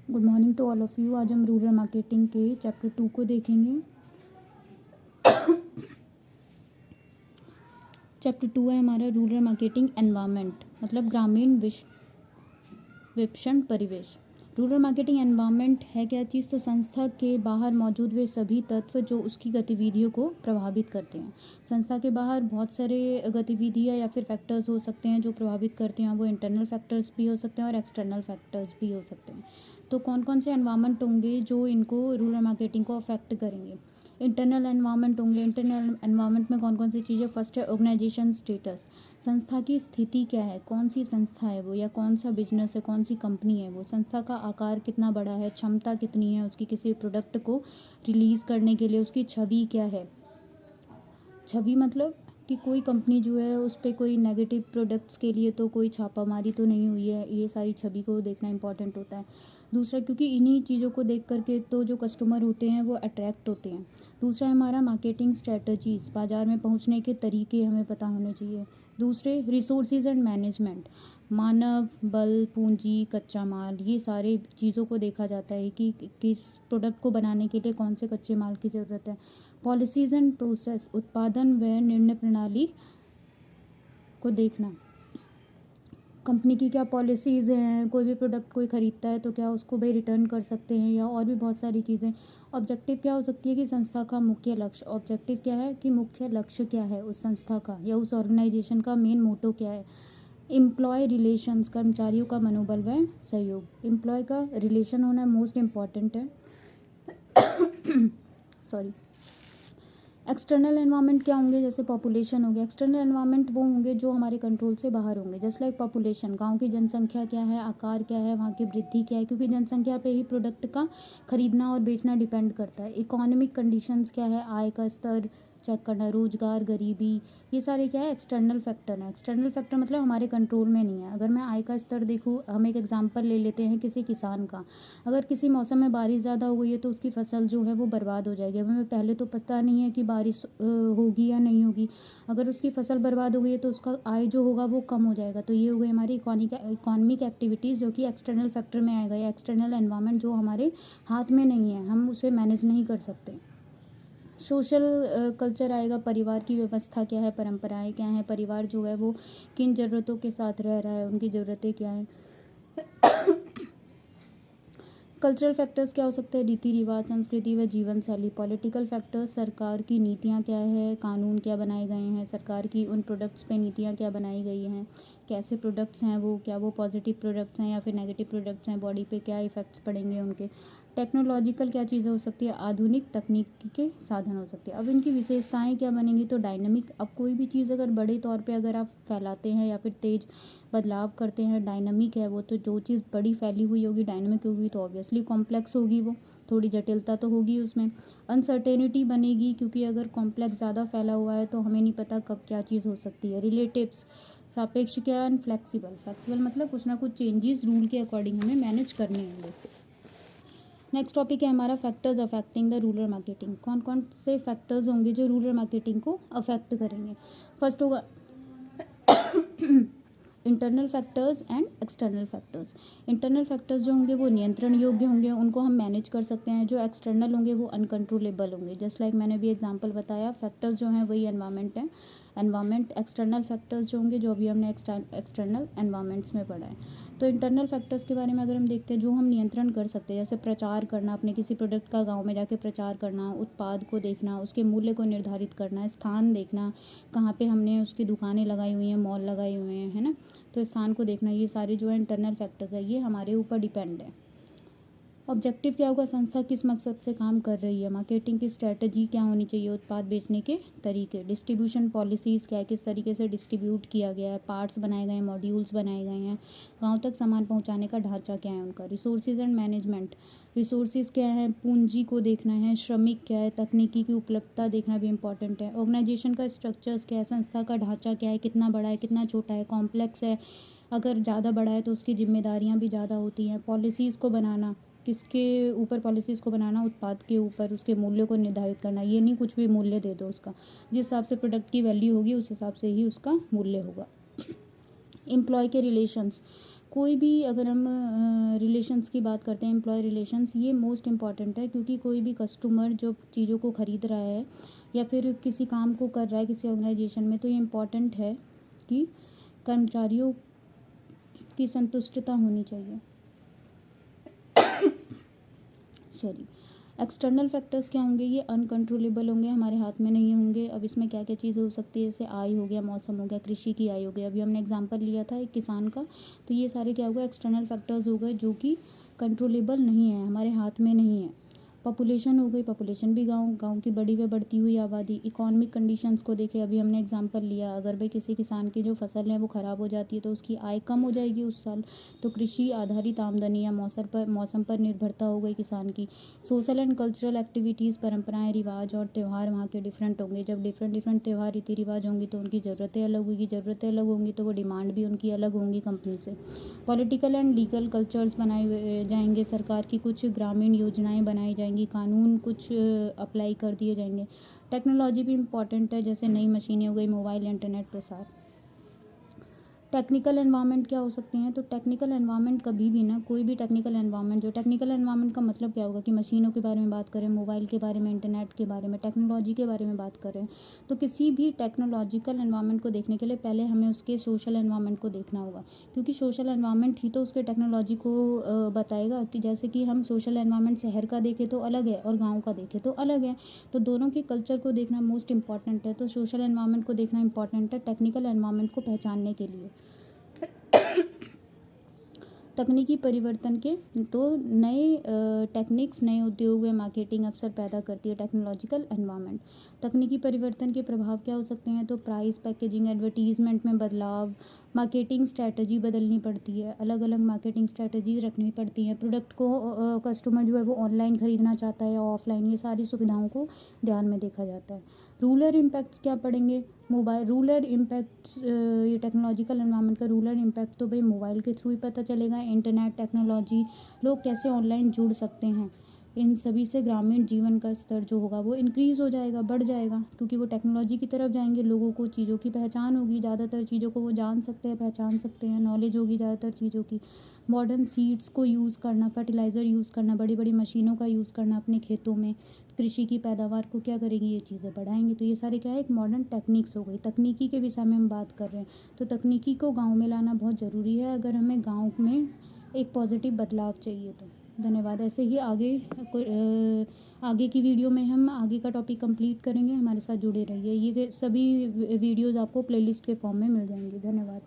Good morning to all of you. आज हम rural marketing के चैप्टर 2 को देखेंगे। चैप्टर 2 है हमारा रूरल मार्केटिंग एनवायरनमेंट, मतलब ग्रामीण विपणन परिवेश। रूरल मार्केटिंग एनवायरनमेंट है क्या चीज़? तो संस्था के बाहर मौजूद वे सभी तत्व जो उसकी गतिविधियों को प्रभावित करते हैं। संस्था के बाहर बहुत सारे गतिविधियाँ या फिर फैक्टर्स हो सकते हैं जो प्रभावित करते हैं। वो इंटरनल फैक्टर्स भी हो सकते हैं और एक्सटर्नल फैक्टर्स भी हो सकते हैं। तो कौन कौन से एनवायरनमेंट होंगे जो इनको रूरल मार्केटिंग को अफेक्ट करेंगे? इंटरनल एनवायरनमेंट होंगे। इंटरनल एनवायरनमेंट में कौन कौन सी चीज़ें? फर्स्ट है ऑर्गेनाइजेशन स्टेटस, संस्था की स्थिति क्या है, कौन सी संस्था है वो, या कौन सा बिजनेस है, कौन सी कंपनी है वो, संस्था का आकार कितना बड़ा है, क्षमता कितनी है उसकी किसी प्रोडक्ट को रिलीज़ करने के लिए, उसकी छवि क्या है। छवि मतलब कि कोई कंपनी जो है उस पर कोई नेगेटिव प्रोडक्ट्स के लिए तो कोई छापामारी तो नहीं हुई है, ये सारी छवि को देखना इंपॉर्टेंट होता है। दूसरा, क्योंकि इन्हीं चीज़ों को देख करके तो जो कस्टमर होते हैं वो अट्रैक्ट होते हैं। दूसरा है हमारा मार्केटिंग स्ट्रेटजीज, बाज़ार में पहुंचने के तरीके हमें पता होने चाहिए। दूसरे रिसोर्सेज एंड मैनेजमेंट, मानव बल, पूंजी, कच्चा माल, ये सारे चीज़ों को देखा जाता है कि किस प्रोडक्ट को बनाने के लिए कौन से कच्चे माल की ज़रूरत है। पॉलिसीज़ एंड प्रोसेस, उत्पादन व निर्णय प्रणाली को देखना, कंपनी की क्या पॉलिसीज़ हैं, कोई भी प्रोडक्ट कोई ख़रीदता है तो क्या उसको भाई रिटर्न कर सकते हैं, या और भी बहुत सारी चीज़ें। ऑब्जेक्टिव क्या हो सकती है कि संस्था का मुख्य लक्ष्य, ऑब्जेक्टिव क्या है कि मुख्य लक्ष्य क्या है उस संस्था का या उस ऑर्गेनाइजेशन का, मेन मोटो क्या है। एम्प्लॉय रिलेशंस, कर्मचारियों का मनोबल व सहयोग, एम्प्लॉय का रिलेशन होना मोस्ट इम्पॉर्टेंट है। सॉरी। एक्सटर्नल एनवायरनमेंट क्या होंगे? जैसे पॉपुलेशन हो गया। एक्सटर्नल एनवायरनमेंट वो होंगे जो हमारे कंट्रोल से बाहर होंगे। जस्ट लाइक पॉपुलेशन, गांव की जनसंख्या क्या है, आकार क्या है, वहाँ की वृद्धि क्या है, क्योंकि जनसंख्या पे ही प्रोडक्ट का खरीदना और बेचना डिपेंड करता है। इकोनॉमिक कंडीशंस क्या है, आय का स्तर चेक करना, रोजगार, गरीबी, ये सारे क्या है एक्सटर्नल फैक्टर हैं। एक्सटर्नल फैक्टर मतलब हमारे कंट्रोल में नहीं है। अगर मैं आय का स्तर देखूँ, हम एक एग्जांपल ले लेते हैं किसी किसान का। अगर किसी मौसम में बारिश ज़्यादा हो गई है तो उसकी फसल जो है वो बर्बाद हो जाएगी। हमें पहले तो पता नहीं है कि बारिश होगी या नहीं होगी। अगर उसकी फसल बर्बाद हो गई है तो उसका आय जो होगा वो कम हो जाएगा। तो ये हो गई हमारी इकोनॉमिक एक्टिविटीज़ जो कि एक्सटर्नल फैक्टर में आएगा, या एक्सटर्नल एनवायरनमेंट जो हमारे हाथ में नहीं है, हम उसे मैनेज नहीं कर सकते। सोशल कल्चर आएगा, परिवार की व्यवस्था क्या है, परंपराएं क्या हैं, परिवार जो है वो किन ज़रूरतों के साथ रह रहा है, उनकी ज़रूरतें क्या हैं। कल्चरल फैक्टर्स क्या हो सकते हैं? रीति रिवाज, संस्कृति व जीवन शैली। पॉलिटिकल फैक्टर्स, सरकार की नीतियाँ क्या है, कानून क्या बनाए गए हैं, सरकार की उन प्रोडक्ट्स पे नीतियाँ क्या बनाई गई हैं, कैसे प्रोडक्ट्स हैं वो, क्या वो पॉजिटिव प्रोडक्ट्स हैं या फिर नेगेटिव प्रोडक्ट्स हैं, बॉडी पे क्या इफ़ेक्ट्स पड़ेंगे उनके। टेक्नोलॉजिकल क्या चीज़ें हो सकती है? आधुनिक तकनीक के साधन हो सकते हैं। अब इनकी विशेषताएं क्या बनेंगी? तो डायनामिक, अब कोई भी चीज़ अगर बड़े तौर पे अगर आप फैलाते हैं या फिर तेज़ बदलाव करते हैं, डायनामिक है वो, तो जो चीज़ बड़ी फैली हुई होगी, डायनामिक होगी, तो ऑब्वियसली कॉम्प्लेक्स होगी, वो थोड़ी जटिलता तो होगी उसमें। अनसर्टेनिटी बनेगी, क्योंकि अगर कॉम्प्लेक्स ज़्यादा फैला हुआ है तो हमें नहीं पता कब क्या चीज़ हो सकती है। रिलेटिव्स, सापेक्ष क्या, एंड फ्लेक्सिबल। फ्लेक्सिबल मतलब कुछ ना कुछ चेंजेस रूल के अकॉर्डिंग हमें मैनेज करने होंगे। नेक्स्ट टॉपिक है हमारा factors affecting the rural marketing. कौन कौन से फैक्टर्स होंगे जो रूरल मार्केटिंग को अफेक्ट करेंगे? फर्स्ट होगा internal factors and external factors. Internal factors जो होंगे वो नियंत्रण योग्य होंगे, उनको हम मैनेज कर सकते हैं। जो एक्सटर्नल होंगे वो अनकंट्रोलेबल होंगे। जस्ट लाइक मैंने भी एग्जांपल बताया, फैक्टर्स जो हैं वही एनवायरनमेंट है। एनवायरनमेंट, एक्सटर्नल फैक्टर्स जो होंगे जो अभी हमने एक्सटर्नल एनवायरनमेंट्स में पढ़ा है। तो इंटरनल फैक्टर्स के बारे में अगर हम देखते हैं, जो हम नियंत्रण कर सकते हैं, जैसे प्रचार करना, अपने किसी प्रोडक्ट का गाँव में जाके प्रचार करना, उत्पाद को देखना, उसके मूल्य को निर्धारित करना, स्थान देखना, कहाँ पे हमने उसकी दुकानें लगाई हुई हैं, मॉल लगाए हुए हैं, है ना, तो स्थान को देखना, ये सारे जो है इंटरनल फैक्टर्स है, ये हमारे ऊपर डिपेंड है। ऑब्जेक्टिव क्या होगा? संस्था किस मकसद से काम कर रही है, मार्केटिंग की स्ट्रैटेजी क्या होनी चाहिए, उत्पाद बेचने के तरीके, डिस्ट्रीब्यूशन पॉलिसीज़ क्या है, किस तरीके से डिस्ट्रीब्यूट किया गया है, पार्ट्स बनाए गए हैं, मॉड्यूल्स बनाए गए हैं, गांव तक सामान पहुंचाने का ढांचा क्या है उनका। रिसोर्सेज एंड मैनेजमेंट, रिसोर्सेज क्या है, पूंजी को देखना है, श्रमिक क्या है, तकनीकी की उपलब्धता देखना भी इंपॉर्टेंट है। ऑर्गेनाइजेशन का स्ट्रक्चर्स क्या है, संस्था का ढांचा क्या है, कितना बड़ा है, कितना छोटा है, कॉम्प्लेक्स है, अगर ज़्यादा बड़ा है तो उसकी जिम्मेदारियाँ भी ज़्यादा होती हैं। पॉलिसीज़ को बनाना, किसके ऊपर पॉलिसीज़ को बनाना, उत्पाद के ऊपर, उसके मूल्य को निर्धारित करना। ये नहीं कुछ भी मूल्य दे दो उसका, जिस हिसाब से प्रोडक्ट की वैल्यू होगी उस हिसाब से ही उसका मूल्य होगा। एम्प्लॉय के रिलेशंस, कोई भी अगर हम रिलेशंस की बात करते हैं, एम्प्लॉय रिलेशंस, ये मोस्ट इम्पॉर्टेंट है, क्योंकि कोई भी कस्टमर जो चीज़ों को ख़रीद रहा है या फिर किसी काम को कर रहा है किसी ऑर्गेनाइजेशन में, तो ये इम्पॉर्टेंट है कि कर्मचारियों की संतुष्टता होनी चाहिए। सॉरी। एक्सटर्नल फैक्टर्स क्या होंगे? ये अनकंट्रोलेबल होंगे, हमारे हाथ में नहीं होंगे। अब इसमें क्या क्या चीज़ें हो सकती है? जैसे आय हो गया, मौसम हो गया, कृषि की आय हो गई। अभी हमने एग्जांपल लिया था एक किसान का, तो ये सारे क्या हो गए? एक्सटर्नल फैक्टर्स हो गए जो कि कंट्रोलेबल नहीं है, हमारे हाथ में नहीं है। पॉपुलेशन हो गई, पॉपुलेशन भी गांव की बड़ी व बढ़ती हुई आबादी। इकोनॉमिक कंडीशंस को देखें, अभी हमने एग्जांपल लिया, अगर भाई किसी किसान की जो फसल है वो ख़राब हो जाती है तो उसकी आय कम हो जाएगी उस साल। तो कृषि आधारित आमदनी या मौसम पर निर्भरता हो गई किसान की। सोशल एंड कल्चरल एक्टिविटीज़, परंपराएं, रिवाज और त्यौहार वहाँ के डिफरेंट होंगे। जब डिफरेंट त्यौहार, रीति रिवाज होंगी तो उनकी ज़रूरतें अलग होगी, ज़रूरतें अलग होंगी तो वो डिमांड भी उनकी अलग होंगी कंपनी से। पॉलिटिकल एंड लीगल कल्चर्स बनाए जाएंगे, सरकार की कुछ ग्रामीण योजनाएं बनाई जाएंगी, कानून कुछ अप्लाई कर दिए जाएंगे। टेक्नोलॉजी भी इम्पॉर्टेंट है, जैसे नई मशीनें हो गई, मोबाइल, इंटरनेट, प्रसार। टेक्निकल एनवायरनमेंट क्या हो सकते हैं? तो टेक्निकल एनवायरनमेंट कभी भी ना, कोई भी टेक्निकल एनवायरनमेंट, जो टेक्निकल एनवायरनमेंट का मतलब क्या होगा कि मशीनों के बारे में बात करें, मोबाइल के बारे में, इंटरनेट के बारे में, टेक्नोलॉजी के बारे में बात करें, तो किसी भी टेक्नोलॉजिकल एनवायरनमेंट को देखने के लिए पहले हमें उसके सोशल एनवायरनमेंट को देखना होगा, क्योंकि सोशल एनवायरनमेंट ही तो उसके टेक्नोलॉजी को बताएगा। कि जैसे कि हम सोशल एनवायरनमेंट शहर का देखें तो अलग है और गाँव का देखें तो अलग है, तो दोनों के कल्चर को देखना मोस्ट इंपॉर्टेंट है। तो सोशल एनवायरनमेंट को देखना इंपॉर्टेंट है टेक्निकल एनवायरनमेंट को पहचानने के लिए। तकनीकी परिवर्तन के तो नए टेक्निक्स, नए उद्योग व मार्केटिंग अवसर पैदा करती है टेक्नोलॉजिकल एनवायरनमेंट। तकनीकी परिवर्तन के प्रभाव क्या हो सकते हैं? तो प्राइस, पैकेजिंग, एडवर्टीजमेंट में बदलाव, मार्केटिंग स्ट्रैटेजी बदलनी पड़ती है, अलग अलग मार्केटिंग स्ट्रैटेजी रखनी पड़ती हैं। प्रोडक्ट को कस्टमर जो है वो ऑनलाइन ख़रीदना चाहता है या ऑफलाइन, ये सारी सुविधाओं को ध्यान में देखा जाता है। रूरल इम्पैक्ट्स क्या पड़ेंगे? मोबाइल रूरल इम्पैक्ट्स, ये टेक्नोलॉजिकल एनवायरनमेंट का रूरल इम्पैक्ट तो भाई मोबाइल के थ्रू ही पता चलेगा। इंटरनेट टेक्नोलॉजी, लोग कैसे ऑनलाइन जुड़ सकते हैं, इन सभी से ग्रामीण जीवन का स्तर जो होगा वो इंक्रीज़ हो जाएगा, बढ़ जाएगा, क्योंकि वो टेक्नोलॉजी की तरफ जाएंगे। लोगों को चीज़ों की पहचान होगी, ज़्यादातर चीज़ों को वो जान सकते हैं, पहचान सकते हैं, नॉलेज होगी ज़्यादातर चीज़ों की। मॉडर्न सीड्स को यूज़ करना, फर्टिलाइज़र यूज़ करना, बड़ी बड़ी मशीनों का यूज़ करना अपने खेतों में, कृषि की पैदावार को क्या करेगी? ये चीज़ें बढ़ाएंगी। तो ये सारे क्या है? एक मॉडर्न टेक्निक्स हो गई। तकनीकी के विषय में हम बात कर रहे हैं, तो तकनीकी को गांव में लाना बहुत ज़रूरी है अगर हमें गांव में एक पॉजिटिव बदलाव चाहिए तो। धन्यवाद। ऐसे ही आगे की वीडियो में हम आगे का टॉपिक कंप्लीट करेंगे, हमारे साथ जुड़े रहिए। ये सभी वीडियोज़ आपको प्लेलिस्ट के फॉर्म में मिल जाएंगी। धन्यवाद।